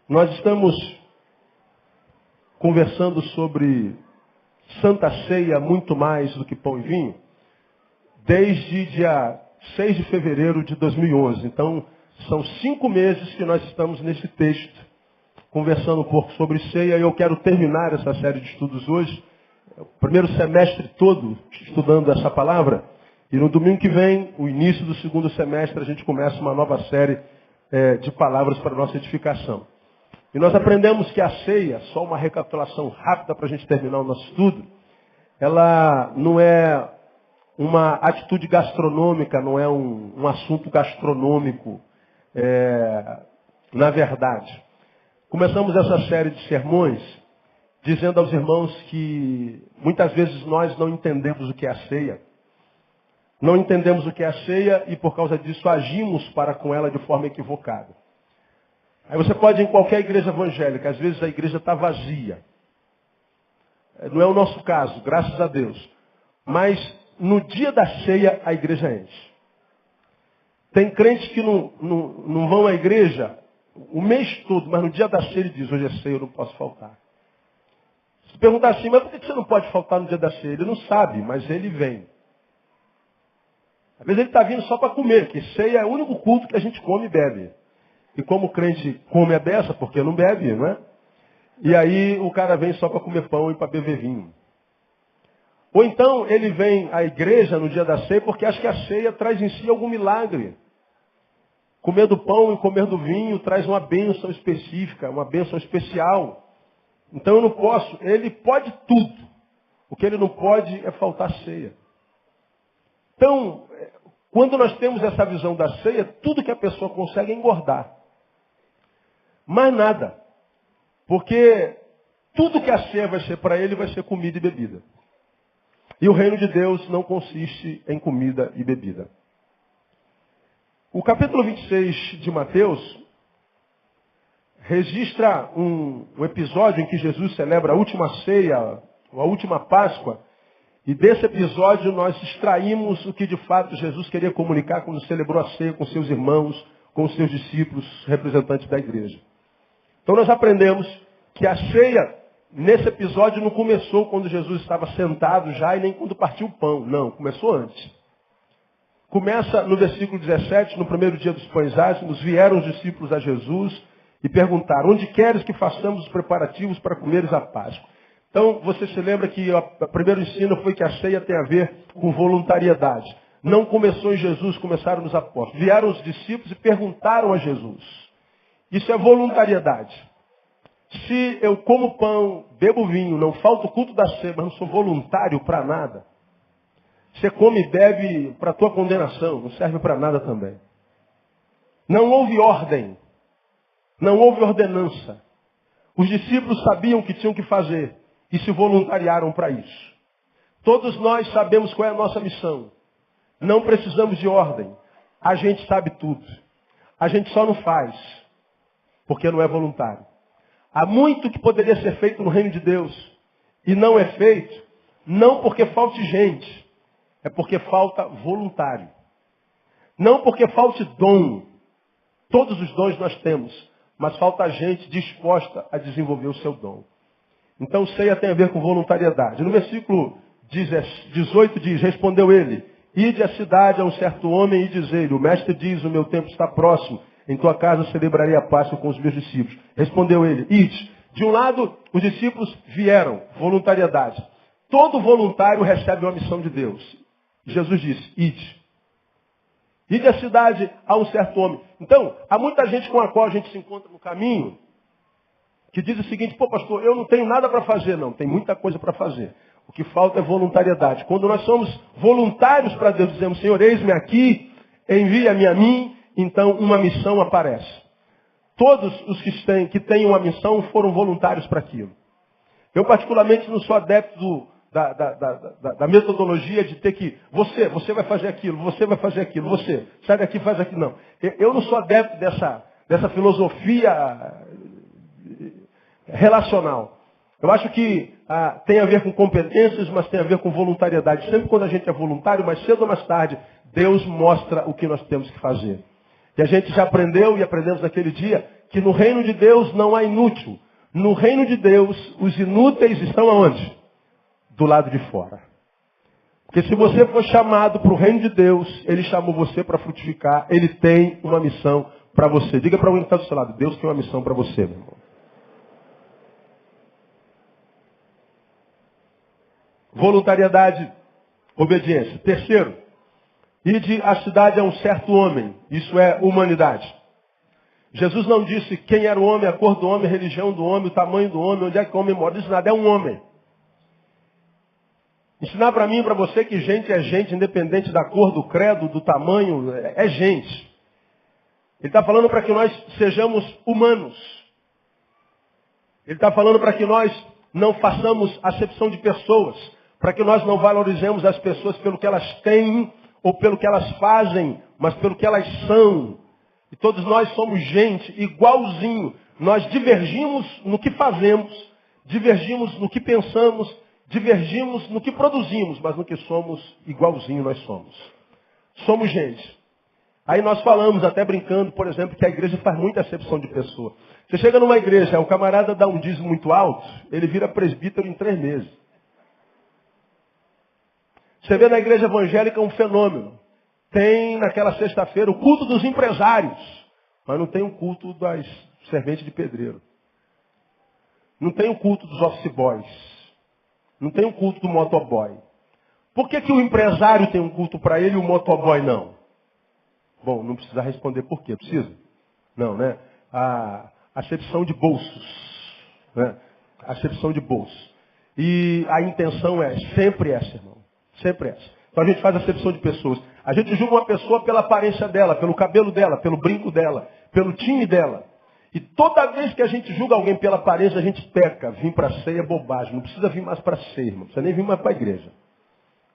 Nós estamos conversando sobre Santa Ceia muito mais do que pão e vinho, desde dia 6 de fevereiro de 2011. Então, são 5 meses que nós estamos nesse texto, conversando um pouco sobre ceia, e eu quero terminar essa série de estudos hoje, o primeiro semestre todo, estudando essa palavra, e no domingo que vem, o início do segundo semestre, a gente começa uma nova série de palavras para a nossa edificação. E nós aprendemos que a ceia, só uma recapitulação rápida para a gente terminar o nosso estudo, ela não é uma atitude gastronômica, não é um assunto gastronômico, na verdade. Começamos essa série de sermões dizendo aos irmãos que muitas vezes nós não entendemos o que é a ceia. Não entendemos o que é a ceia e por causa disso agimos para com ela de forma equivocada. Aí você pode ir em qualquer igreja evangélica, às vezes a igreja está vazia. Não é o nosso caso, graças a Deus. Mas no dia da ceia a igreja enche. Tem crentes que não vão à igreja o mês todo, mas no dia da ceia ele diz, hoje é ceia, eu não posso faltar. Se perguntar assim, mas por que você não pode faltar no dia da ceia? Ele não sabe, mas ele vem. Às vezes ele está vindo só para comer, porque ceia é o único culto que a gente come e bebe. E como o crente come a beça, porque não bebe, não é? E aí o cara vem só para comer pão e para beber vinho. Ou então ele vem à igreja no dia da ceia porque acha que a ceia traz em si algum milagre. Comer do pão e comer do vinho traz uma bênção específica, uma bênção especial. Então eu não posso, ele pode tudo. O que ele não pode é faltar ceia. Então, quando nós temos essa visão da ceia, tudo que a pessoa consegue é engordar. Mais nada. Porque tudo que a ceia vai ser para ele vai ser comida e bebida. E o reino de Deus não consiste em comida e bebida. O capítulo 26 de Mateus registra um episódio em que Jesus celebra a última ceia, a última Páscoa. E desse episódio nós extraímos o que de fato Jesus queria comunicar quando celebrou a ceia com seus irmãos, com os seus discípulos, representantes da igreja. Então nós aprendemos que a ceia, nesse episódio, não começou quando Jesus estava sentado já e nem quando partiu o pão. Não, começou antes. Começa no versículo 17, no primeiro dia dos pães ázimos, vieram os discípulos a Jesus e perguntaram, onde queres que façamos os preparativos para comeres a Páscoa? Então, você se lembra que o primeiro ensino foi que a ceia tem a ver com voluntariedade. Não começou em Jesus, começaram nos apóstolos. Vieram os discípulos e perguntaram a Jesus. Isso é voluntariedade. Se eu como pão, bebo vinho, não falta o culto da ceia, mas não sou voluntário para nada. Você come e bebe para a tua condenação, não serve para nada também. Não houve ordem, não houve ordenança. Os discípulos sabiam o que tinham que fazer e se voluntariaram para isso. Todos nós sabemos qual é a nossa missão. Não precisamos de ordem. A gente sabe tudo. A gente só não faz, porque não é voluntário. Há muito que poderia ser feito no reino de Deus e não é feito, não porque falte gente, é porque falta voluntário. Não porque falte dom. Todos os dons nós temos, mas falta gente disposta a desenvolver o seu dom. Então ceia tem a ver com voluntariedade. No versículo 18 diz, respondeu ele, ide à cidade a um certo homem e diz-lhe, o mestre diz, o meu tempo está próximo, em tua casa celebrarei a Páscoa com os meus discípulos. Respondeu ele, ide. De um lado, os discípulos vieram, voluntariedade. Todo voluntário recebe uma missão de Deus. Jesus disse, ide. Ide à cidade a um certo homem. Então, há muita gente com a qual a gente se encontra no caminho, que diz o seguinte, pô pastor, eu não tenho nada para fazer. Não, tem muita coisa para fazer. O que falta é voluntariedade. Quando nós somos voluntários para Deus, dizemos, Senhor, eis-me aqui, envia-me a mim, então uma missão aparece. Todos os que têm uma missão foram voluntários para aquilo. Eu particularmente não sou adepto da metodologia de ter que, você vai fazer aquilo, você vai fazer aquilo, você, sai daqui, faz aquilo. Não. Eu não sou adepto dessa filosofia relacional. Eu acho que tem a ver com competências, mas tem a ver com voluntariedade. Sempre quando a gente é voluntário, mais cedo ou mais tarde, Deus mostra o que nós temos que fazer. que a gente já aprendeu e aprendemos naquele dia, que no reino de Deus não há inútil. No reino de Deus, os inúteis estão aonde? Do lado de fora. Porque se você for chamado para o reino de Deus, Ele chamou você para frutificar, Ele tem uma missão para você. Diga para alguém que está do seu lado, Deus tem uma missão para você, meu irmão. Voluntariedade, obediência. Terceiro, ide a cidade a um certo homem. Isso é humanidade. Jesus não disse quem era o homem, a cor do homem, a religião do homem, o tamanho do homem, onde é que o homem mora. Isso nada, é um homem. Ensinar para mim e para você que gente é gente, independente da cor, do credo, do tamanho, é gente. Ele está falando para que nós sejamos humanos. Ele está falando para que nós não façamos acepção de pessoas, para que nós não valorizemos as pessoas pelo que elas têm ou pelo que elas fazem, mas pelo que elas são. E todos nós somos gente igualzinho. Nós divergimos no que fazemos, divergimos no que pensamos, divergimos no que produzimos, mas no que somos, igualzinho nós somos. Somos gente. Aí nós falamos, até brincando, por exemplo, que a igreja faz muita acepção de pessoa. Você chega numa igreja, o camarada dá um dízimo muito alto, ele vira presbítero em 3 meses. Você vê na igreja evangélica um fenômeno. Tem naquela sexta-feira o culto dos empresários, mas não tem o culto das serventes de pedreiro. Não tem o culto dos office boys. Não tem o culto do motoboy. Por que o empresário tem um culto para ele e o motoboy não? Bom, não precisa responder por quê. Precisa? Não, né? A acepção de bolsos. Né? A acepção de bolsos. E a intenção é sempre essa, irmão. Sempre essa. Então a gente faz acepção de pessoas. A gente julga uma pessoa pela aparência dela, pelo cabelo dela, pelo brinco dela, pelo time dela. E toda vez que a gente julga alguém pela aparência, a gente peca. Vir para a ceia é bobagem. Não precisa vir mais para a ceia, irmão. Não precisa nem vir mais para a igreja.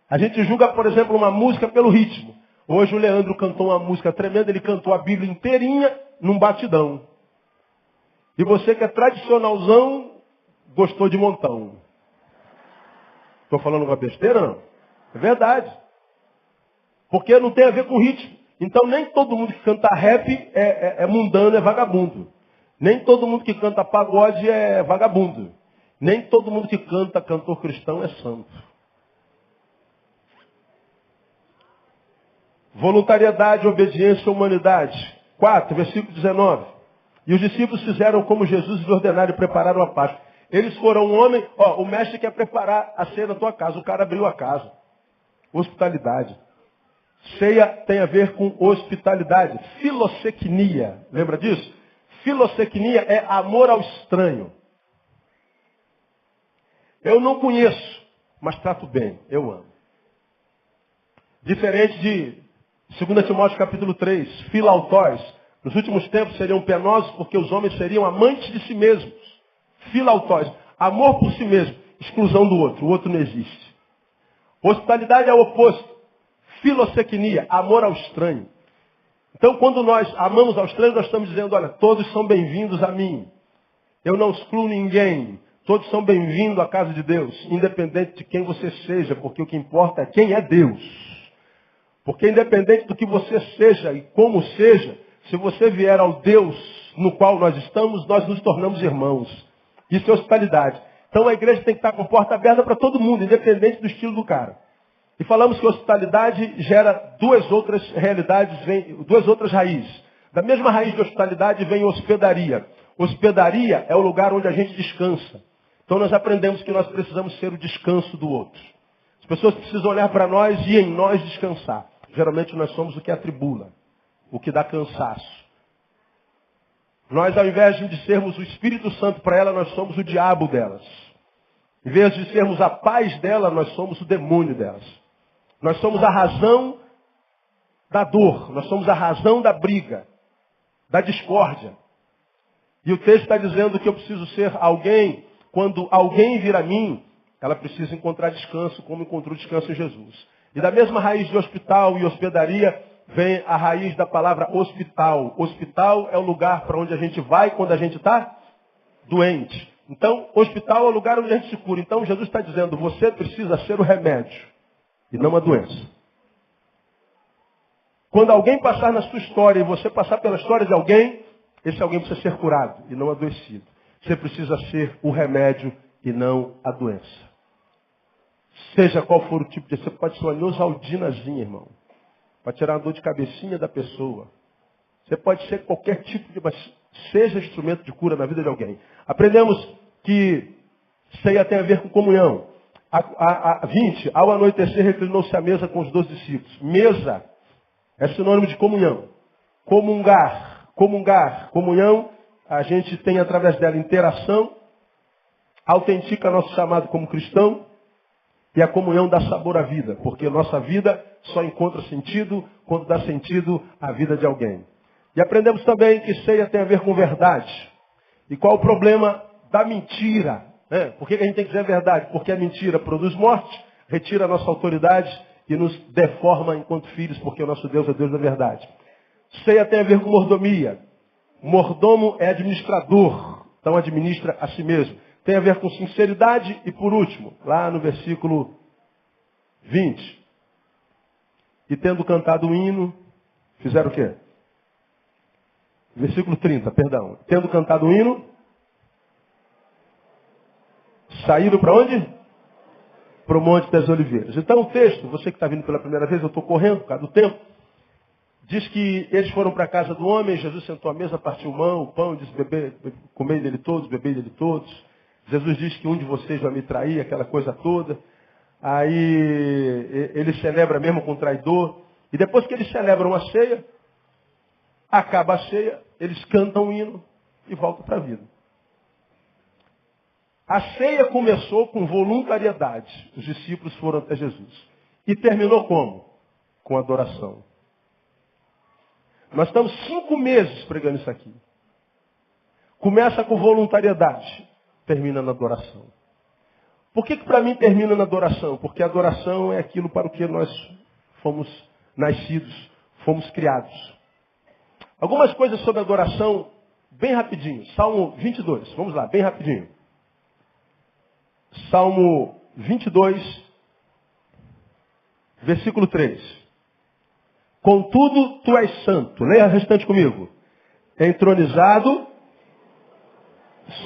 A gente julga, por exemplo, uma música pelo ritmo. Hoje o Leandro cantou uma música tremenda, ele cantou a Bíblia inteirinha num batidão. E você que é tradicionalzão, gostou de montão. Estou falando uma besteira, não? É verdade. Porque não tem a ver com ritmo. Então nem todo mundo que canta rap é mundano, é vagabundo. Nem todo mundo que canta pagode é vagabundo. Nem todo mundo que canta cantor cristão é santo. Voluntariedade, obediência, humanidade. 4, versículo 19. E os discípulos fizeram como Jesus lhes ordenaram e prepararam a Páscoa. Eles foram um homem, o mestre quer preparar a ceia na tua casa. O cara abriu a casa. Hospitalidade. Ceia tem a ver com hospitalidade. Filosecnia. Lembra disso? Filosecnia é amor ao estranho. Eu não conheço, mas trato bem. Eu amo. Diferente de 2 Timóteo capítulo 3. Filautóis. Nos últimos tempos seriam penosos porque os homens seriam amantes de si mesmos. Filautóis. Amor por si mesmo. Exclusão do outro. O outro não existe. Hospitalidade é o oposto. Filosecnia. Amor ao estranho. Então, quando nós amamos ao estranho, nós estamos dizendo, olha, todos são bem-vindos a mim. Eu não excluo ninguém. Todos são bem-vindos à casa de Deus, independente de quem você seja, porque o que importa é quem é Deus. Porque independente do que você seja e como seja, se você vier ao Deus no qual nós estamos, nós nos tornamos irmãos. Isso é hospitalidade. Então a igreja tem que estar com porta aberta para todo mundo, independente do estilo do cara. E falamos que hospitalidade gera 2 outras realidades, duas outras raízes. Da mesma raiz de hospitalidade vem hospedaria. Hospedaria é o lugar onde a gente descansa. Então nós aprendemos que nós precisamos ser o descanso do outro. As pessoas precisam olhar para nós e em nós descansar. Geralmente nós somos o que atribula, o que dá cansaço. Nós, ao invés de sermos o Espírito Santo para ela, nós somos o diabo delas. Em vez de sermos a paz dela, nós somos o demônio delas. Nós somos a razão da dor, nós somos a razão da briga, da discórdia. E o texto está dizendo que eu preciso ser alguém, quando alguém vir a mim, ela precisa encontrar descanso, como encontrou descanso em Jesus. E da mesma raiz de hospital e hospedaria, vem a raiz da palavra hospital. Hospital é o lugar para onde a gente vai quando a gente está doente. Então, hospital é o lugar onde a gente se cura. Então, Jesus está dizendo, você precisa ser o remédio e não a doença. Quando alguém passar na sua história e você passar pela história de alguém, esse alguém precisa ser curado e não adoecido. Você precisa ser o remédio e não a doença. Seja qual for o tipo de... Você pode ser uma neosaldinazinha, irmão. Para tirar uma dor de cabecinha da pessoa. Você pode ser qualquer tipo de... Mas seja instrumento de cura na vida de alguém. Aprendemos que ceia tem a ver com comunhão. 20, ao anoitecer, reclinou-se à mesa com os 12 discípulos. Mesa é sinônimo de comunhão. Comungar. Comunhão, a gente tem através dela interação, autentica nosso chamado como cristão, e a comunhão dá sabor à vida, porque nossa vida só encontra sentido quando dá sentido à vida de alguém. E aprendemos também que ceia tem a ver com verdade. E qual o problema da mentira? Por que a gente tem que dizer a verdade? Porque a mentira produz morte, retira a nossa autoridade e nos deforma enquanto filhos, porque o nosso Deus é Deus da verdade. Ceia tem a ver com mordomia. Mordomo é administrador, então administra a si mesmo. Tem a ver com sinceridade e, por último, lá no versículo 20. E tendo cantado o hino, fizeram o quê? Versículo 30, perdão. Tendo cantado o hino, saíram para onde? Para o Monte das Oliveiras. Então o texto, você que está vindo pela primeira vez, eu estou correndo por causa do tempo, diz que eles foram para a casa do homem, Jesus sentou à mesa, partiu o pão, disse, comei dele todos, bebei dele todos. Jesus diz que um de vocês vai me trair, aquela coisa toda. Aí ele celebra mesmo com o traidor. E depois que eles celebram a ceia, acaba a ceia, eles cantam o hino e voltam para a vida. A ceia começou com voluntariedade. Os discípulos foram até Jesus. E terminou como? Com adoração. Nós estamos 5 meses pregando isso aqui. Começa com voluntariedade. Termina na adoração. Por que para mim termina na adoração? Porque a adoração é aquilo para o que nós fomos nascidos, fomos criados. Algumas coisas sobre adoração, bem rapidinho. Salmo 22, vamos lá, bem rapidinho. Salmo 22, versículo 3. Contudo, tu és santo. Leia o restante comigo. Entronizado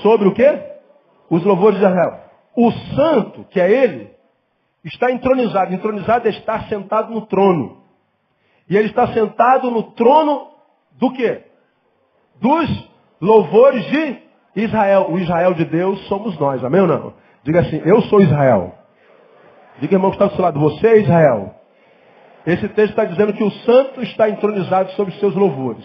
sobre o quê? Os louvores de Israel. O santo, que é ele, está entronizado. Entronizado é estar sentado no trono. E ele está sentado no trono do quê? Dos louvores de Israel. O Israel de Deus somos nós. Amém ou não? Diga assim, eu sou Israel. Diga, irmão, que está do seu lado, você é Israel. Esse texto está dizendo que o santo está entronizado sobre os seus louvores.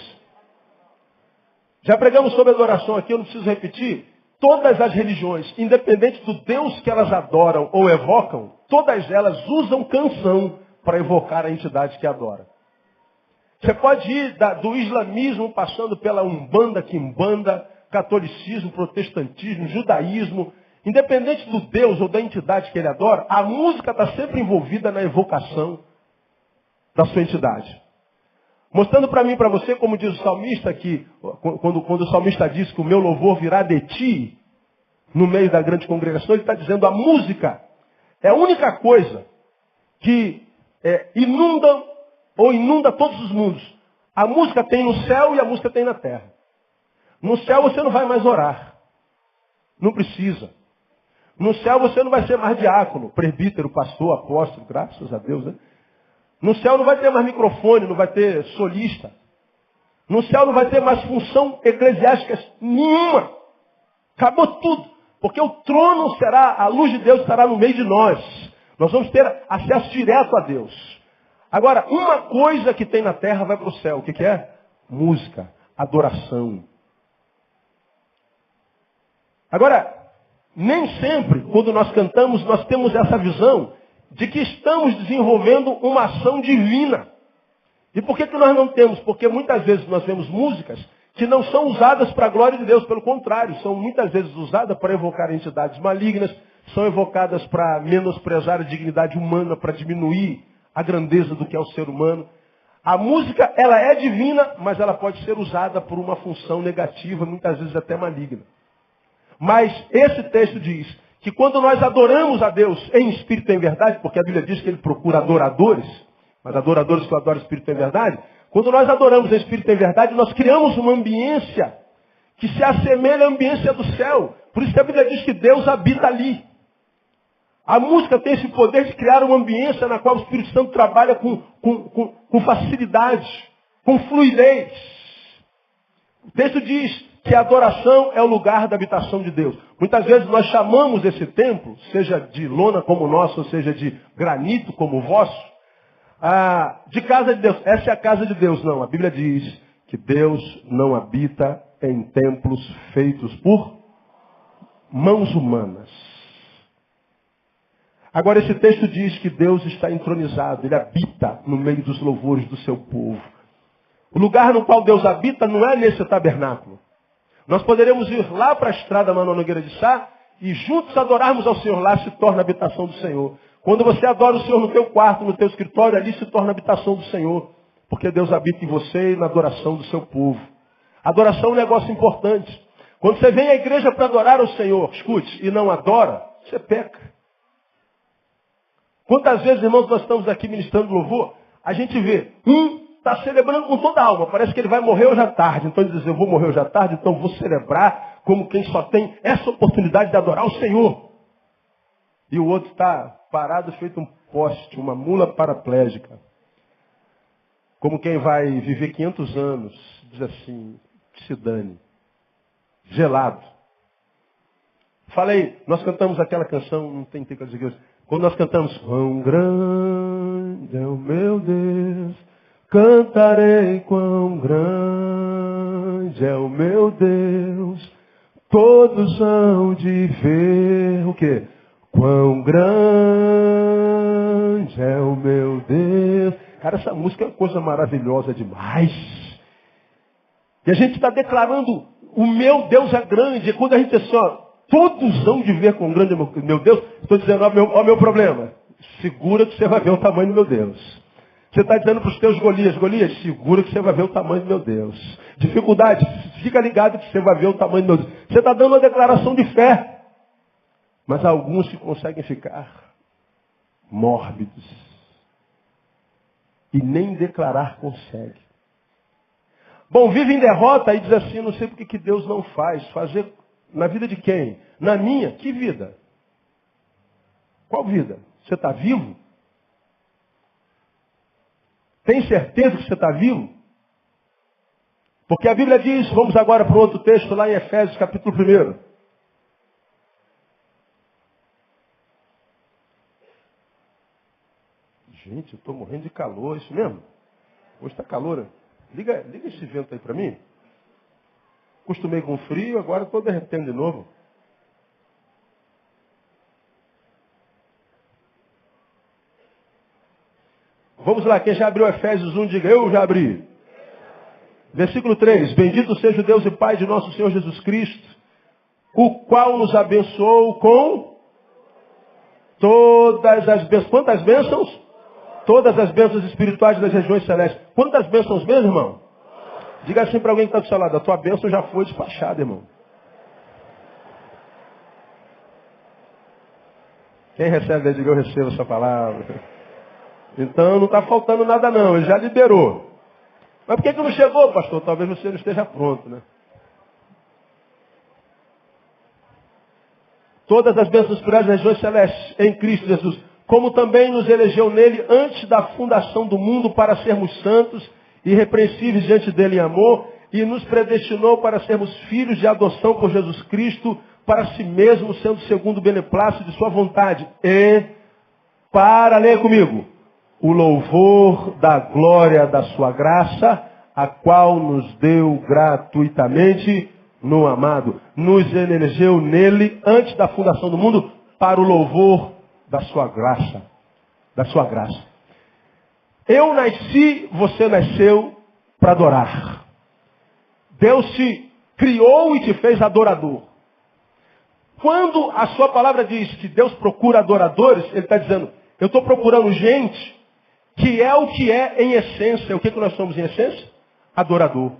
Já pregamos sobre adoração aqui, eu não preciso repetir. Todas as religiões, independente do Deus que elas adoram ou evocam, todas elas usam canção para evocar a entidade que adora. Você pode ir do islamismo, passando pela umbanda, quimbanda, catolicismo, protestantismo, judaísmo. Independente do Deus ou da entidade que ele adora, a música está sempre envolvida na evocação da sua entidade. Mostrando para mim e para você, como diz o salmista, que quando o salmista diz que o meu louvor virá de ti, no meio da grande congregação, ele está dizendo a música é a única coisa que inunda todos os mundos. A música tem no céu e a música tem na terra. No céu você não vai mais orar. Não precisa. No céu você não vai ser mais diácono, presbítero, pastor, apóstolo, graças a Deus, né? No céu não vai ter mais microfone, não vai ter solista. No céu não vai ter mais função eclesiástica nenhuma. Acabou tudo. Porque o trono será, a luz de Deus estará no meio de nós. Nós vamos ter acesso direto a Deus. Agora, uma coisa que tem na terra vai para o céu. O que é? Música, adoração. Agora, nem sempre, quando nós cantamos, nós temos essa visão de que estamos desenvolvendo uma ação divina. E por que nós não temos? Porque muitas vezes nós vemos músicas que não são usadas para a glória de Deus. Pelo contrário, são muitas vezes usadas para evocar entidades malignas, são evocadas para menosprezar a dignidade humana, para diminuir a grandeza do que é o ser humano. A música, ela é divina, mas ela pode ser usada por uma função negativa, muitas vezes até maligna. Mas esse texto diz que quando nós adoramos a Deus em espírito e em verdade, porque a Bíblia diz que ele procura adoradores, mas adoradores que adoram o Espírito em verdade. Quando nós adoramos o Espírito em verdade, nós criamos uma ambiência que se assemelha à ambiência do céu. Por isso que a Bíblia diz que Deus habita ali. A música tem esse poder de criar uma ambiência na qual o Espírito Santo trabalha com facilidade, com fluidez. O texto diz que a adoração é o lugar da habitação de Deus. Muitas vezes nós chamamos esse templo, seja de lona como o nosso, ou seja de granito como o vosso, de casa de Deus. Essa é a casa de Deus. Não, a Bíblia diz que Deus não habita em templos feitos por mãos humanas. Agora esse texto diz que Deus está entronizado, Ele habita no meio dos louvores do seu povo. O lugar no qual Deus habita não é nesse tabernáculo. Nós poderemos ir lá para a estrada Manoel Nogueira de Sá e juntos adorarmos ao Senhor. Lá se torna a habitação do Senhor. Quando você adora o Senhor no teu quarto, no teu escritório, ali se torna a habitação do Senhor. Porque Deus habita em você e na adoração do seu povo. Adoração é um negócio importante. Quando você vem à igreja para adorar ao Senhor, escute, e não adora, você peca. Quantas vezes, irmãos, nós estamos aqui ministrando louvor, a gente vê, está celebrando com toda a alma, parece que ele vai morrer hoje à tarde. Então ele diz, eu vou morrer hoje à tarde, então vou celebrar como quem só tem essa oportunidade de adorar o Senhor. E o outro está parado, feito um poste, uma mula paraplégica. Como quem vai viver 500 anos, diz assim, que se dane. Gelado. Falei, nós cantamos aquela canção, não tem tempo de dizer, quando nós cantamos, quão grande é o meu Deus, cantarei quão grande é o meu Deus, todos hão de ver o quê? Quão grande é o meu Deus. Cara, essa música é uma coisa maravilhosa demais. E a gente está declarando, o meu Deus é grande. E quando a gente diz assim, ó, todos hão de ver quão grande é o meu Deus, estou dizendo, ó meu problema. Segura que você vai ver o tamanho do meu Deus. Você está dizendo para os teus Golias, segura que você vai ver o tamanho do meu Deus. Dificuldade, fica ligado que você vai ver o tamanho do meu Deus. Você está dando uma declaração de fé. Mas há alguns que conseguem ficar mórbidos. E nem declarar consegue. Bom, vive em derrota e diz assim, não sei porque que Deus não faz. Fazer na vida de quem? Na minha? Que vida? Qual vida? Você está vivo? Tem certeza que você está vivo? Porque a Bíblia diz, vamos agora para outro texto lá em Efésios capítulo 1. Gente, eu estou morrendo de calor, é isso mesmo? Hoje está calor, né? Liga esse vento aí para mim. Acostumei com frio, agora estou derretendo de novo. Vamos lá, quem já abriu Efésios 1, diga, eu já abri. Versículo 3, bendito seja o Deus e Pai de nosso Senhor Jesus Cristo, o qual nos abençoou com todas as bênçãos. Quantas bênçãos? Todas as bênçãos espirituais das regiões celestes. Quantas bênçãos mesmo, irmão? Diga assim para alguém que está do seu lado, a tua bênção já foi despachada, irmão. Quem recebe, diga, eu recebo essa palavra. Então não está faltando nada não, ele já liberou. Mas por que não chegou, pastor? Talvez você não esteja pronto, né? Todas as bênçãos espirituais das regiões celestes em Cristo Jesus, como também nos elegeu nele antes da fundação do mundo para sermos santos e irrepreensíveis diante dele em amor, e nos predestinou para sermos filhos de adoção por Jesus Cristo, para si mesmo, sendo segundo o beneplácito de sua vontade, e para, leia comigo, o louvor da glória da sua graça, a qual nos deu gratuitamente no amado. Nos elegeu nele, antes da fundação do mundo, para o louvor da sua graça. Da sua graça. Eu nasci, você nasceu para adorar. Deus te criou e te fez adorador. Quando a sua palavra diz que Deus procura adoradores, Ele está dizendo, eu estou procurando gente que é o que é em essência. O que nós somos em essência? Adorador.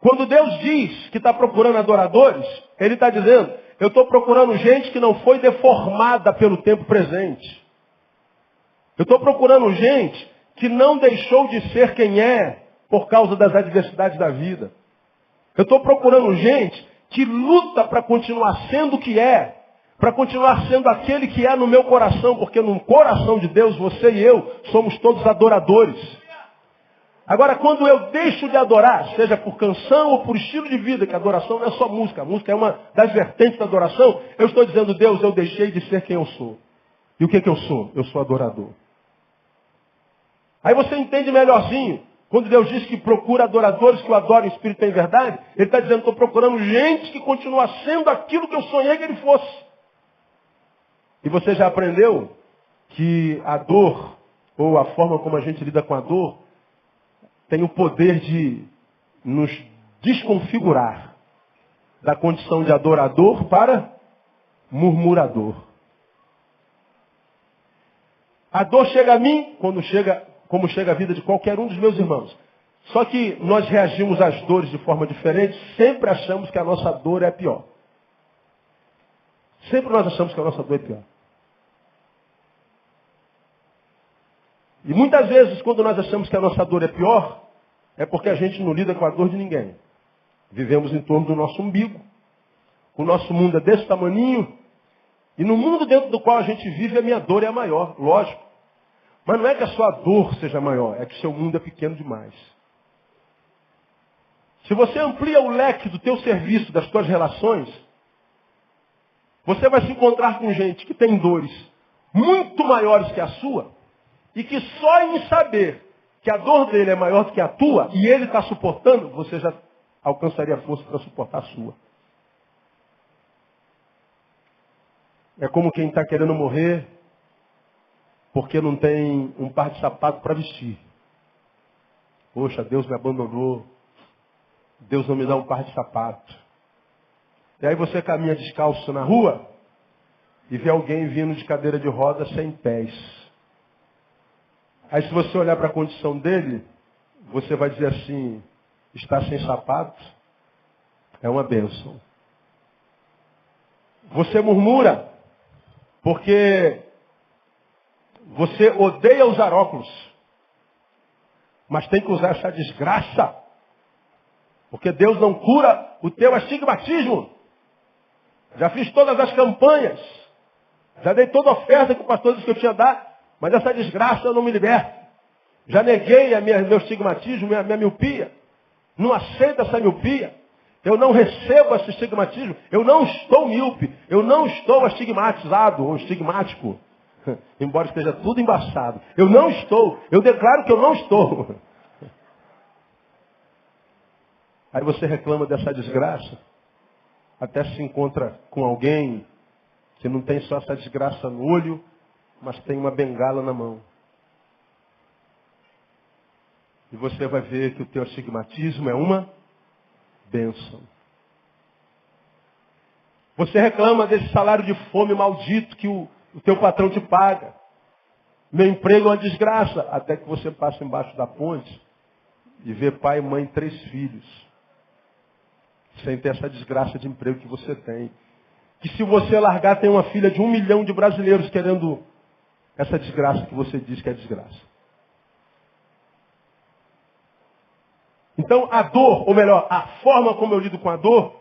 Quando Deus diz que está procurando adoradores, Ele está dizendo, eu estou procurando gente que não foi deformada pelo tempo presente. Eu Eu estou procurando gente que não deixou de ser quem é por causa das adversidades da vida. Eu estou procurando gente que luta para continuar sendo o que é, para continuar sendo aquele que é no meu coração, porque no coração de Deus, você e eu somos todos adoradores. Agora, quando eu deixo de adorar, seja por canção ou por estilo de vida, que a adoração não é só música, a música é uma das vertentes da adoração, eu estou dizendo, Deus, eu deixei de ser quem eu sou. E o que eu sou? Eu sou adorador. Aí você entende melhorzinho. Quando Deus diz que procura adoradores que o adorem em espírito e em verdade, Ele está dizendo, estou procurando gente que continua sendo aquilo que eu sonhei que ele fosse. E você já aprendeu que a dor, ou a forma como a gente lida com a dor, tem o poder de nos desconfigurar da condição de adorador para murmurador. A dor chega a mim, como chega a vida de qualquer um dos meus irmãos. Só que nós reagimos às dores de forma diferente, sempre achamos que a nossa dor é pior. Sempre nós achamos que a nossa dor é pior. E muitas vezes, quando nós achamos que a nossa dor é pior, é porque a gente não lida com a dor de ninguém. Vivemos em torno do nosso umbigo. O nosso mundo é desse tamaninho. E no mundo dentro do qual a gente vive, a minha dor é a maior, lógico. Mas não é que a sua dor seja maior, é que o seu mundo é pequeno demais. Se você amplia o leque do teu serviço, das tuas relações, você vai se encontrar com gente que tem dores muito maiores que a sua, e que só em saber que a dor dele é maior do que a tua, e ele está suportando, você já alcançaria força para suportar a sua. É como quem está querendo morrer porque não tem um par de sapato para vestir. Poxa, Deus me abandonou. Deus não me dá um par de sapato. E aí você caminha descalço na rua e vê alguém vindo de cadeira de roda sem pés. Aí se você olhar para a condição dele, você vai dizer assim, está sem sapato? É uma bênção. Você murmura porque você odeia usar óculos, mas tem que usar essa desgraça, porque Deus não cura o teu astigmatismo. Já fiz todas as campanhas, já dei toda a oferta que o pastor disse que eu tinha dado, mas essa desgraça eu não me liberto. Já neguei meu estigmatismo, minha miopia. Não aceito essa miopia. Eu não recebo esse estigmatismo. Eu não estou míope. Eu não estou astigmatizado ou estigmático. Embora esteja tudo embaçado. Eu não estou. Eu declaro que eu não estou. Aí você reclama dessa desgraça. Até se encontra com alguém que não tem só essa desgraça no olho, mas tem uma bengala na mão. E você vai ver que o teu astigmatismo é uma bênção. Você reclama desse salário de fome maldito que o teu patrão te paga. Meu emprego é uma desgraça. Até que você passa embaixo da ponte e vê pai, mãe, 3 filhos. Sem ter essa desgraça de emprego que você tem. Que se você largar, tem uma filha de 1 milhão de brasileiros querendo essa desgraça que você diz que é desgraça. Então a dor, ou melhor, a forma como eu lido com a dor,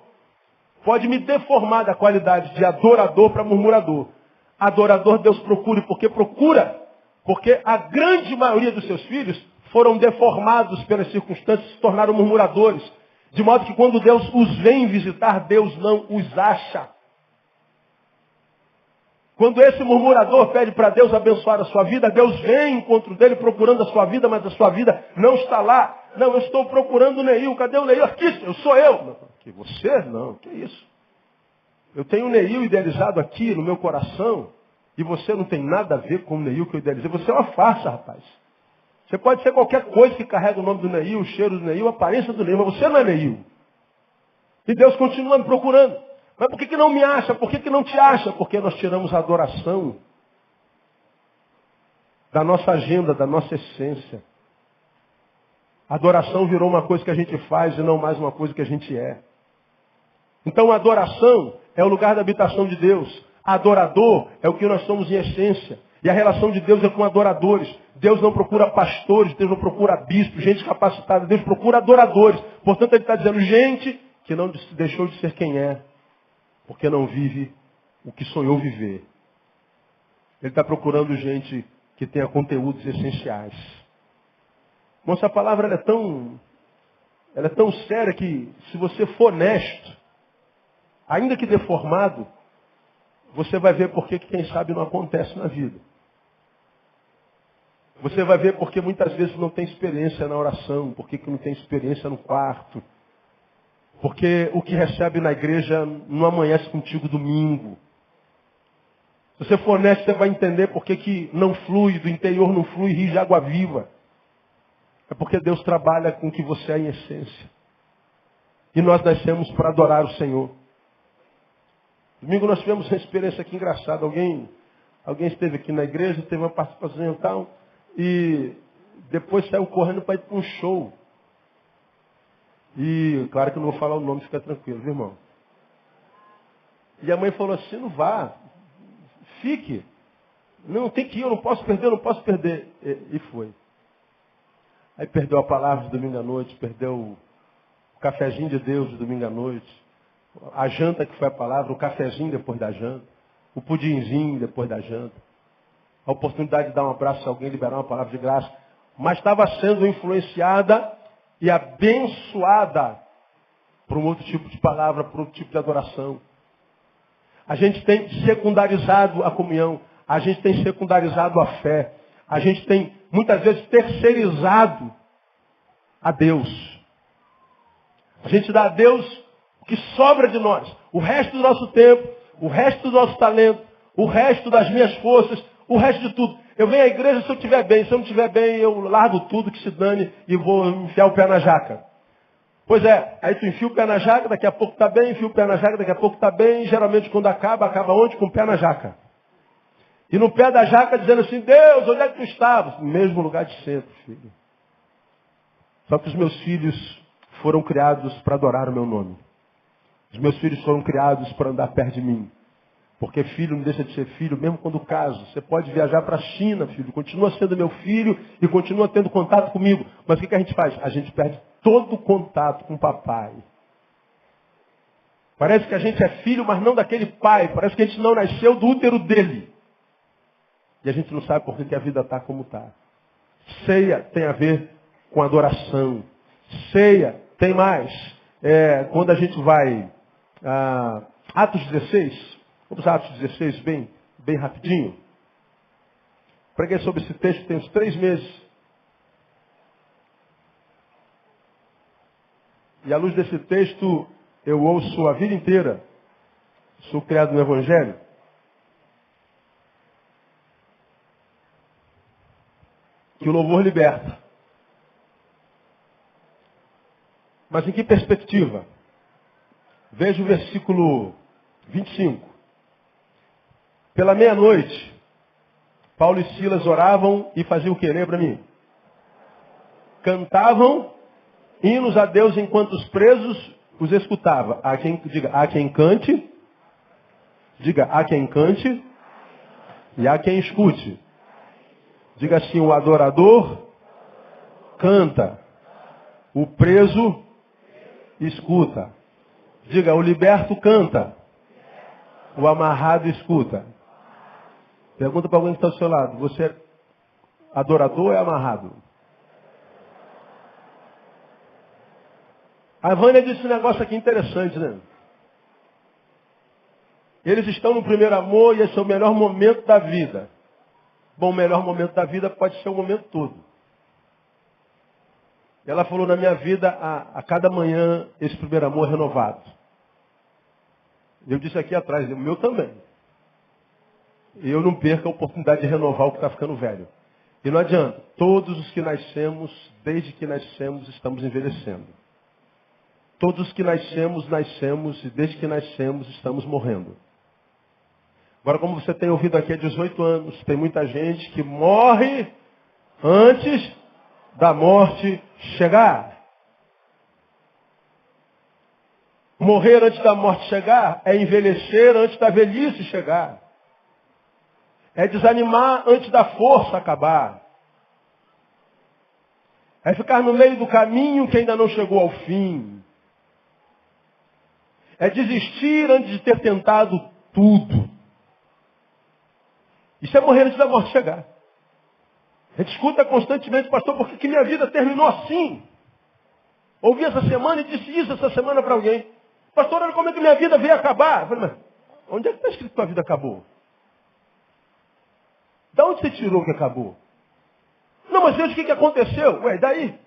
pode me deformar da qualidade de adorador para murmurador. Adorador Deus procura, porque a grande maioria dos seus filhos foram deformados pelas circunstâncias e se tornaram murmuradores. De modo que quando Deus os vem visitar, Deus não os acha. Quando esse murmurador pede para Deus abençoar a sua vida, Deus vem em encontro dele procurando a sua vida, mas a sua vida não está lá. Não, eu estou procurando o Neil. Cadê o Neil? Aqui, eu sou eu. Não, que você? Não, que isso? Eu tenho o Neil idealizado aqui no meu coração e você não tem nada a ver com o Neil que eu idealizei. Você é uma farsa, rapaz. Você pode ser qualquer coisa que carrega o nome do Neil, o cheiro do Neil, a aparência do Neil, mas você não é Neil. E Deus continua me procurando. Mas por que não me acha? Por que não te acha? Porque nós tiramos a adoração da nossa agenda, da nossa essência. A adoração virou uma coisa que a gente faz e não mais uma coisa que a gente é. Então a adoração é o lugar da habitação de Deus. Adorador é o que nós somos em essência. E a relação de Deus é com adoradores. Deus não procura pastores, Deus não procura bispos, gente capacitada. Deus procura adoradores. Portanto, ele está dizendo gente que não deixou de ser quem é, porque não vive o que sonhou viver. Ele está procurando gente que tenha conteúdos essenciais. Mas essa palavra ela é tão séria que, se você for honesto, ainda que deformado, você vai ver por que quem sabe não acontece na vida. Você vai ver porque muitas vezes não tem experiência na oração, porque não tem experiência no quarto, porque o que recebe na igreja não amanhece contigo domingo. Se você for honesto, você vai entender por que não flui, do interior não flui rio de água viva. É porque Deus trabalha com o que você é em essência. E nós nascemos para adorar o Senhor. Domingo nós tivemos uma experiência aqui engraçada. Alguém esteve aqui na igreja, teve uma participação e tal, e depois saiu correndo para ir para um show. E claro que eu não vou falar o nome, fica tranquilo, viu, irmão? E a mãe falou assim, não vá, fique. Não, tem que ir, eu não posso perder. E foi. Aí perdeu a palavra de domingo à noite, perdeu o cafezinho de Deus de domingo à noite, a janta que foi a palavra, o cafezinho depois da janta, o pudinzinho depois da janta, a oportunidade de dar um abraço a alguém, liberar uma palavra de graça, mas estava sendo influenciada e abençoada por um outro tipo de palavra, por outro tipo de adoração. A gente tem secundarizado a comunhão, a gente tem secundarizado a fé, a gente tem muitas vezes terceirizado a Deus. A gente dá a Deus o que sobra de nós, o resto do nosso tempo, o resto do nosso talento, o resto das minhas forças, o resto de tudo. Eu venho à igreja se eu estiver bem, se eu não estiver bem, eu largo tudo que se dane e vou enfiar o pé na jaca. Pois é, aí tu enfia o pé na jaca, daqui a pouco está bem, enfia o pé na jaca, daqui a pouco está bem, e geralmente quando acaba onde? Com o pé na jaca. E no pé da jaca dizendo assim, Deus, onde é que tu estavas? No mesmo lugar de sempre, filho. Só que os meus filhos foram criados para adorar o meu nome. Os meus filhos foram criados para andar perto de mim. Porque filho não deixa de ser filho, mesmo quando caso. Você pode viajar para a China, filho. Continua sendo meu filho e continua tendo contato comigo. Mas o que a gente faz? A gente perde todo o contato com o papai. Parece que a gente é filho, mas não daquele pai. Parece que a gente não nasceu do útero dele. E a gente não sabe por que a vida está como está. Ceia tem a ver com adoração. Ceia tem mais. Quando a gente vai... Atos 16. Vamos a Atos 16 bem rapidinho. Preguei sobre esse texto tem uns 3 meses. E à luz desse texto, eu ouço a vida inteira. Sou criado no Evangelho. Que o louvor liberta. Mas em que perspectiva? Veja o versículo 25. Pela meia-noite, Paulo e Silas oravam e faziam o que? Lembra mim? Cantavam hinos a Deus enquanto os presos os escutavam. Há quem cante, diga, há quem cante e há quem escute. Diga assim, o adorador canta, o preso escuta. Diga, o liberto canta, o amarrado escuta. Pergunta para alguém que está ao seu lado, você é adorador ou é amarrado? A Vânia disse um negócio aqui interessante, né? Eles estão no primeiro amor e esse é o melhor momento da vida. Bom, o melhor momento da vida pode ser o momento todo. Ela falou, na minha vida, a cada manhã, esse primeiro amor é renovado. Eu disse aqui atrás, o meu também. E eu não perco a oportunidade de renovar o que está ficando velho. E não adianta, todos os que nascemos, desde que nascemos, estamos envelhecendo. Todos os que nascemos, e desde que nascemos, estamos morrendo. Agora, como você tem ouvido aqui há 18 anos, tem muita gente que morre antes da morte chegar. Morrer antes da morte chegar é envelhecer antes da velhice chegar. É desanimar antes da força acabar. É ficar no meio do caminho que ainda não chegou ao fim. É desistir antes de ter tentado tudo. Isso é morrer antes da morte chegar. A gente escuta constantemente, pastor, por que minha vida terminou assim? Ouvi essa semana e disse isso essa semana para alguém. Pastor, olha como é que minha vida veio acabar. Eu falei, mas onde é que está escrito que tua vida acabou? Da onde você tirou que acabou? Não, mas Deus, o que aconteceu? Ué, daí?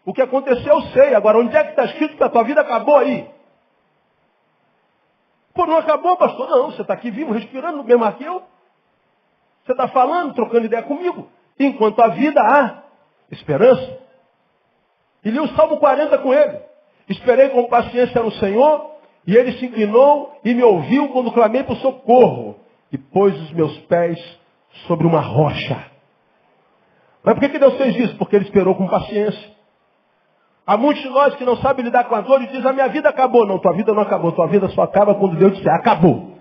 O que aconteceu eu sei. Agora, onde é que está escrito que a tua vida acabou aí? Pô, não acabou, pastor? Não, você está aqui vivo, respirando no mesmo ar que eu. Você está falando, trocando ideia comigo. Enquanto a vida há esperança. E li o Salmo 40 com ele. Esperei com paciência no Senhor, e ele se inclinou e me ouviu quando clamei por socorro. E pôs os meus pés sobre uma rocha. Mas por que Deus fez isso? Porque ele esperou com paciência. Há muitos de nós que não sabem lidar com a dor e dizem, a minha vida acabou. Não, tua vida não acabou. Tua vida só acaba quando Deus disser, acabou.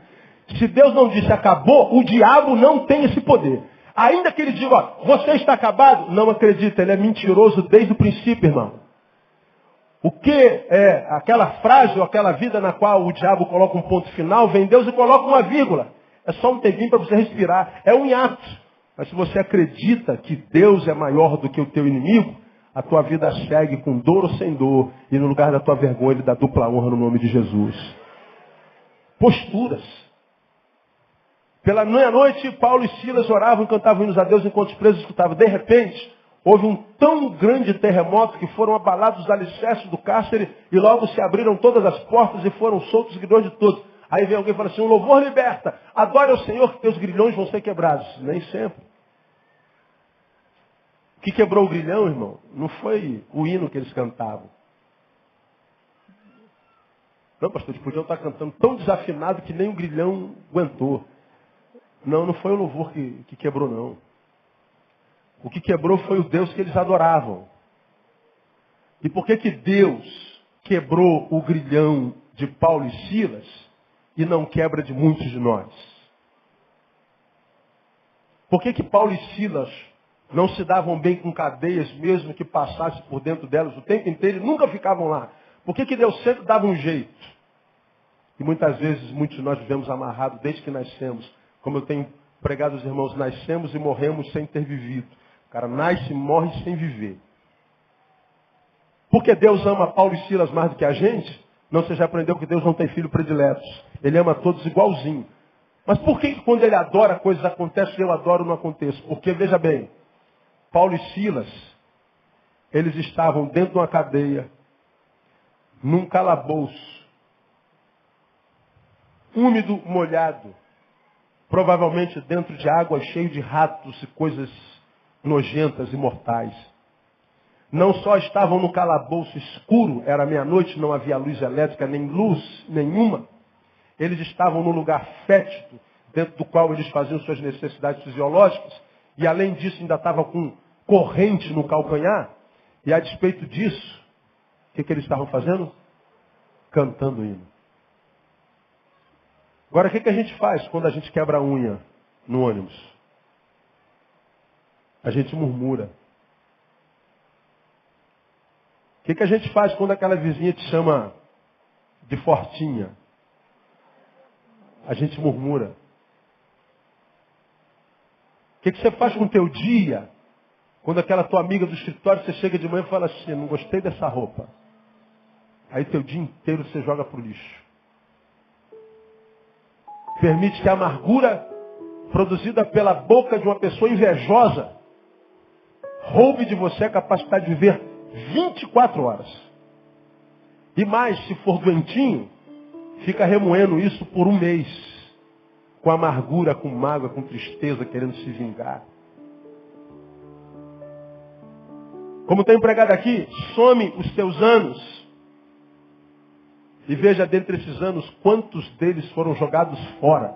Se Deus não disse acabou, o diabo não tem esse poder. Ainda que ele diga, ó, você está acabado, não acredita, ele é mentiroso desde o princípio, irmão. O que é aquela frase ou aquela vida na qual o diabo coloca um ponto final, vem Deus e coloca uma vírgula. É só um tempinho para você respirar. É um hiato. Mas se você acredita que Deus é maior do que o teu inimigo, a tua vida segue com dor ou sem dor. E no lugar da tua vergonha, ele dá dupla honra no nome de Jesus. Posturas. Pela meia-noite, Paulo e Silas oravam e cantavam hinos a Deus enquanto os presos escutavam. De repente, houve um tão grande terremoto que foram abalados os alicerces do cárcere e logo se abriram todas as portas e foram soltos os grilhões de todos. Aí vem alguém e fala assim, um louvor liberta. Adore ao Senhor que teus grilhões vão ser quebrados. Nem sempre. O que quebrou o grilhão, irmão, não foi o hino que eles cantavam. Não, pastor, eles podiam estar cantando tão desafinado que nem o grilhão aguentou. Não, não foi o louvor que quebrou, não. O que quebrou foi o Deus que eles adoravam. E por que Deus quebrou o grilhão de Paulo e Silas e não quebra de muitos de nós? Por que Paulo e Silas não se davam bem com cadeias, mesmo que passasse por dentro delas o tempo inteiro e nunca ficavam lá? Por que Deus sempre dava um jeito? E muitas vezes, muitos de nós vivemos amarrados desde que nascemos. Como eu tenho pregado aos irmãos, nascemos e morremos sem ter vivido. O cara nasce e morre sem viver. Porque Deus ama Paulo e Silas mais do que a gente? Não, você já aprendeu que Deus não tem filho prediletos. Ele ama todos igualzinho. Mas por que quando ele adora, coisas acontecem e eu adoro não aconteço? Porque, veja bem, Paulo e Silas, eles estavam dentro de uma cadeia, num calabouço, úmido, molhado, provavelmente dentro de água cheio de ratos e coisas nojentas e mortais. Não só estavam no calabouço escuro, era meia-noite, não havia luz elétrica, nem luz nenhuma. Eles estavam num lugar fétido, dentro do qual eles faziam suas necessidades fisiológicas, e além disso ainda estavam com corrente no calcanhar, e a despeito disso, o que eles estavam fazendo? Cantando hino. Agora, o que a gente faz quando a gente quebra a unha no ônibus? A gente murmura. O que a gente faz quando aquela vizinha te chama de fortinha? A gente murmura. O que você faz com o teu dia quando aquela tua amiga do escritório, você chega de manhã e fala assim, não gostei dessa roupa. Aí teu dia inteiro você joga pro lixo. Permite que a amargura produzida pela boca de uma pessoa invejosa roube de você a capacidade de viver 24 horas. E mais, se for doentinho, fica remoendo isso por um mês. Com amargura, com mágoa, com tristeza, querendo se vingar. Como tem pregado aqui, some os teus anos. E veja dentre esses anos quantos deles foram jogados fora.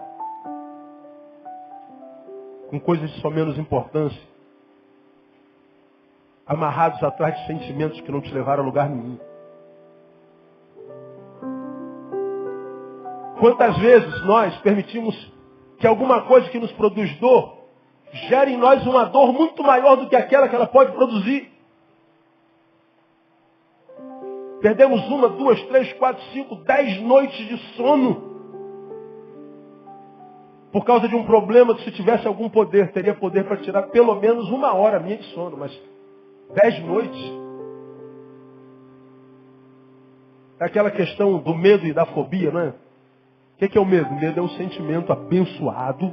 Com coisas de só menos importância. Amarrados atrás de sentimentos que não te levaram a lugar nenhum. Quantas vezes nós permitimos que alguma coisa que nos produz dor gera em nós uma dor muito maior do que aquela que ela pode produzir. Perdemos 1, 2, 3, 4, 5, 10 noites de sono. Por causa de um problema que se tivesse algum poder, teria poder para tirar pelo menos 1 hora minha de sono. Mas 10 noites. É aquela questão do medo e da fobia, não é? O que é o medo? O medo é um sentimento abençoado.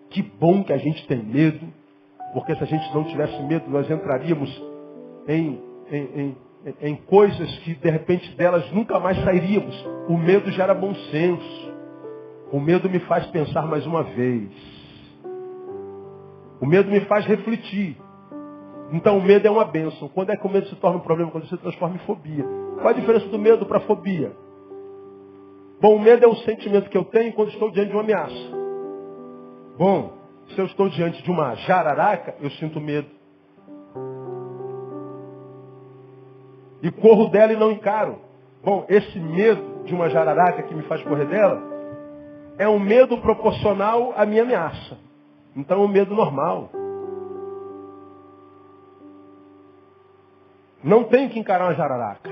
Que bom que a gente tem medo. Porque se a gente não tivesse medo, nós entraríamos em coisas que de repente delas nunca mais sairíamos. O medo gera bom senso. O medo me faz pensar mais uma vez. O medo me faz refletir. Então o medo é uma bênção. Quando é que o medo se torna um problema? Quando se transforma em fobia. Qual a diferença do medo para a fobia? Bom, o medo é um sentimento que eu tenho quando estou diante de uma ameaça. Bom, se eu estou diante de uma jararaca, eu sinto medo. E corro dela e não encaro. Bom, esse medo de uma jararaca que me faz correr dela é um medo proporcional à minha ameaça. Então é um medo normal. Não tenho que encarar uma jararaca.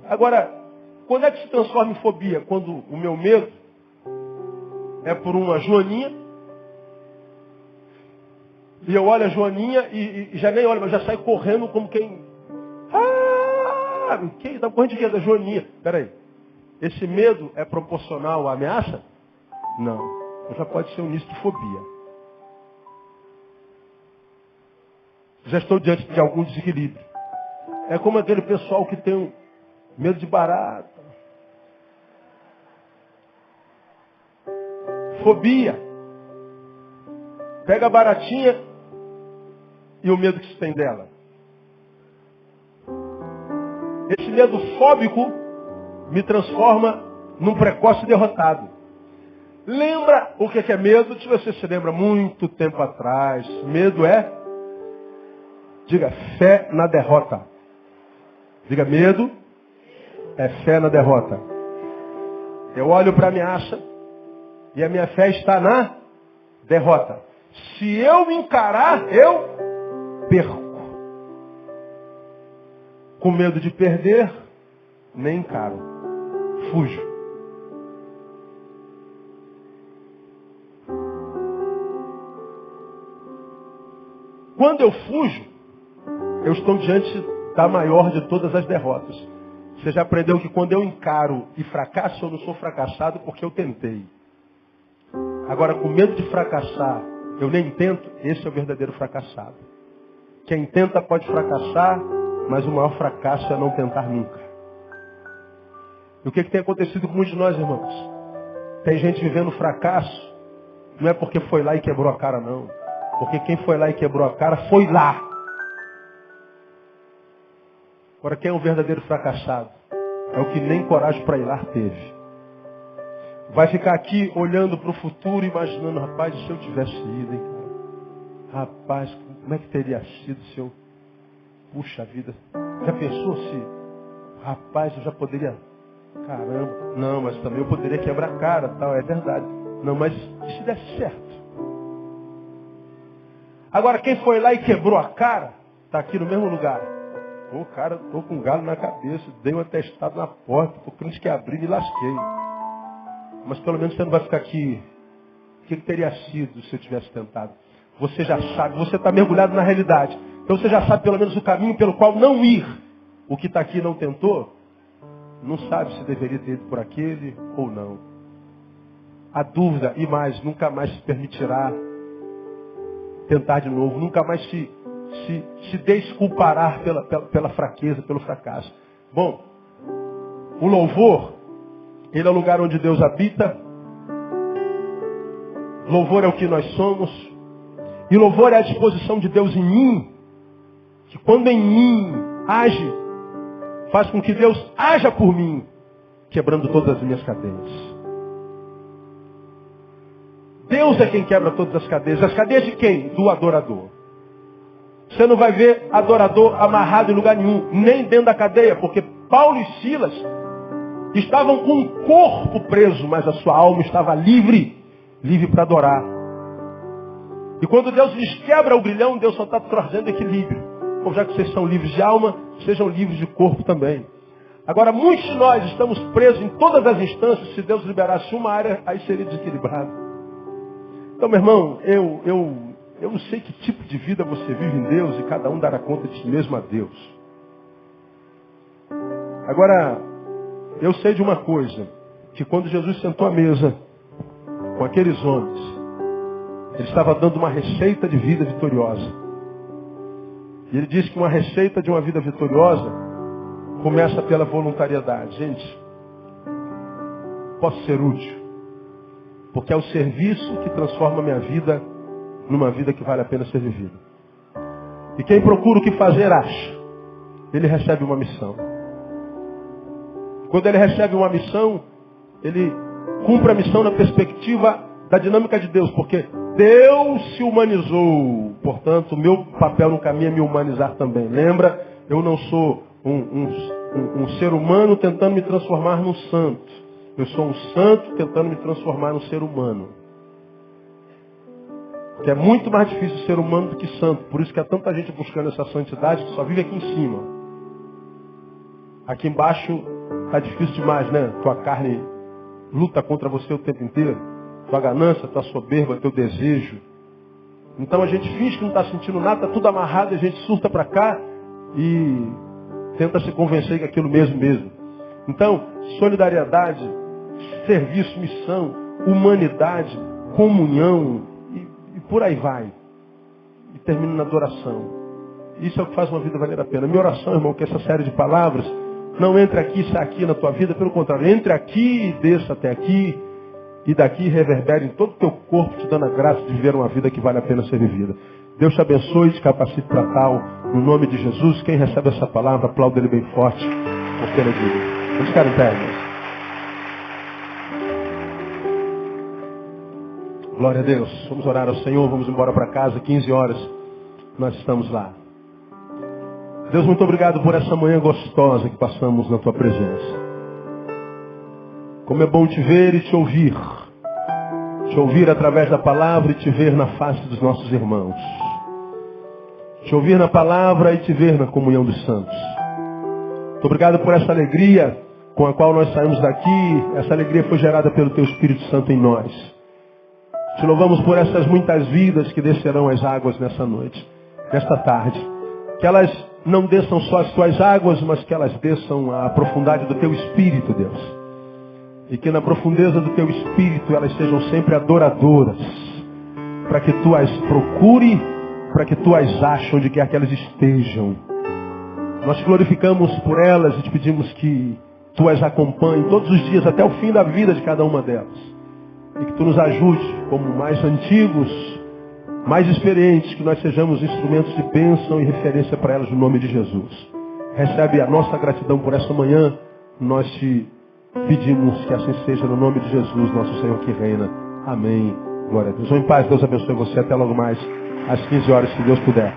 Agora, quando é que se transforma em fobia? Quando o meu medo é por uma joaninha, e eu olho a joaninha e já nem olho, mas já saio correndo como quem... Quem está correndo de quê? Da joaninha. Espera aí. Esse medo é proporcional à ameaça? Não. Então já pode ser um início de fobia. Já estou diante de algum desequilíbrio. É como aquele pessoal que tem medo de barata. Fobia. Pega a baratinha e o medo que se tem dela. Esse medo fóbico me transforma num precoce derrotado. Lembra o que é medo? Se você se lembra muito tempo atrás, medo é, diga, fé na derrota. Diga, medo é fé na derrota. Eu olho para a ameaça e a minha fé está na derrota. Se eu encarar, eu perco. Com medo de perder, nem encaro. Fujo. Quando eu fujo, eu estou diante da maior de todas as derrotas. Você já aprendeu que quando eu encaro e fracasso, eu não sou fracassado porque eu tentei. Agora, com medo de fracassar, eu nem tento, esse é o verdadeiro fracassado. Quem tenta pode fracassar, mas o maior fracasso é não tentar nunca. E o que tem acontecido com muitos de nós, irmãos? Tem gente vivendo fracasso, não é porque foi lá e quebrou a cara, não. Porque quem foi lá e quebrou a cara, foi lá. Agora, quem é um verdadeiro fracassado? É o que nem coragem para ir lá teve. Vai ficar aqui olhando para o futuro, imaginando, rapaz, se eu tivesse ido, hein, cara? Rapaz, como é que teria sido se eu... Puxa vida, já pensou se... Rapaz, eu já poderia... Caramba, não, mas também eu poderia quebrar a cara, tal, é verdade. Não, mas e se desse certo? Agora, quem foi lá e quebrou a cara, está aqui no mesmo lugar. Ô, cara, estou com um galo na cabeça, dei um atestado na porta, o crente que abrir me lasquei. Mas pelo menos você não vai ficar aqui. O que teria sido se eu tivesse tentado? Você já sabe, você está mergulhado na realidade. Então você já sabe pelo menos o caminho pelo qual não ir. O que está aqui não tentou, não sabe se deveria ter ido por aquele ou não. A dúvida, e mais, nunca mais se permitirá tentar de novo. Nunca mais se desculpará pela fraqueza, pelo fracasso. Bom, o louvor, ele é o lugar onde Deus habita. Louvor é o que nós somos. E louvor é a disposição de Deus em mim. Que quando em mim age, faz com que Deus haja por mim, quebrando todas as minhas cadeias. Deus é quem quebra todas as cadeias. As cadeias de quem? Do adorador. Você não vai ver adorador amarrado em lugar nenhum, nem dentro da cadeia, porque Paulo e Silas Estavam com um corpo preso, mas a sua alma estava livre, livre para adorar. E quando Deus lhes quebra o grilhão, Deus só está trazendo equilíbrio. Bom, já que vocês são livres de alma, sejam livres de corpo também. Agora, muitos de nós estamos presos em todas as instâncias. Se Deus liberasse uma área, aí seria desequilibrado. Então, meu irmão, eu não sei que tipo de vida você vive em Deus e cada um dará conta de si mesmo a Deus. Agora, eu sei de uma coisa, que quando Jesus sentou à mesa com aqueles homens, ele estava dando uma receita de vida vitoriosa. E ele disse que uma receita de uma vida vitoriosa começa pela voluntariedade. Gente, posso ser útil, porque é o serviço que transforma a minha vida numa vida que vale a pena ser vivida. E quem procura o que fazer, acha. Ele recebe uma missão. Quando ele recebe uma missão, ele cumpre a missão na perspectiva da dinâmica de Deus, porque Deus se humanizou. Portanto, o meu papel no caminho é me humanizar também. Lembra? Eu não sou um ser humano tentando me transformar num santo. Eu sou um santo tentando me transformar num ser humano. Que é muito mais difícil ser humano do que santo. Por isso que há tanta gente buscando essa santidade que só vive aqui em cima. Aqui embaixo está difícil demais, né? Tua carne luta contra você o tempo inteiro. Tua ganância, tua soberba, teu desejo. Então a gente finge que não está sentindo nada, está tudo amarrado, a gente surta para cá e tenta se convencer que é aquilo mesmo. Então, solidariedade, serviço, missão, humanidade, comunhão e por aí vai. E termina na adoração. Isso é o que faz uma vida valer a pena. Minha oração, irmão, que essa série de palavras não entre aqui e saia aqui na tua vida, pelo contrário, entre aqui e desça até aqui, e daqui reverbere em todo o teu corpo, te dando a graça de viver uma vida que vale a pena ser vivida. Deus te abençoe e te capacite para tal, no nome de Jesus. Quem recebe essa palavra, aplauda ele bem forte, porque ele é digno. Vamos ficar em pé, irmãos. Glória a Deus. Vamos orar ao Senhor, vamos embora para casa, 15 horas, nós estamos lá. Deus, muito obrigado por essa manhã gostosa que passamos na tua presença. Como é bom te ver e te ouvir. Te ouvir através da palavra e te ver na face dos nossos irmãos. Te ouvir na palavra e te ver na comunhão dos santos. Muito obrigado por essa alegria com a qual nós saímos daqui. Essa alegria foi gerada pelo teu Espírito Santo em nós. Te louvamos por essas muitas vidas que descerão as águas nessa noite, nesta tarde. Que elas não desçam só as tuas águas, mas que elas desçam a profundidade do teu Espírito, Deus. E que na profundeza do teu Espírito elas sejam sempre adoradoras. Para que tu as procure, para que tu as ache onde quer que elas estejam. Nós te glorificamos por elas e te pedimos que tu as acompanhe todos os dias até o fim da vida de cada uma delas. E que tu nos ajude, como mais antigos, mais experientes, que nós sejamos instrumentos de bênção e referência para elas no nome de Jesus. Recebe a nossa gratidão por essa manhã. Nós te pedimos que assim seja no nome de Jesus, nosso Senhor que reina. Amém. Glória a Deus. Vão em paz. Deus abençoe você. Até logo mais às 15 horas, se Deus puder.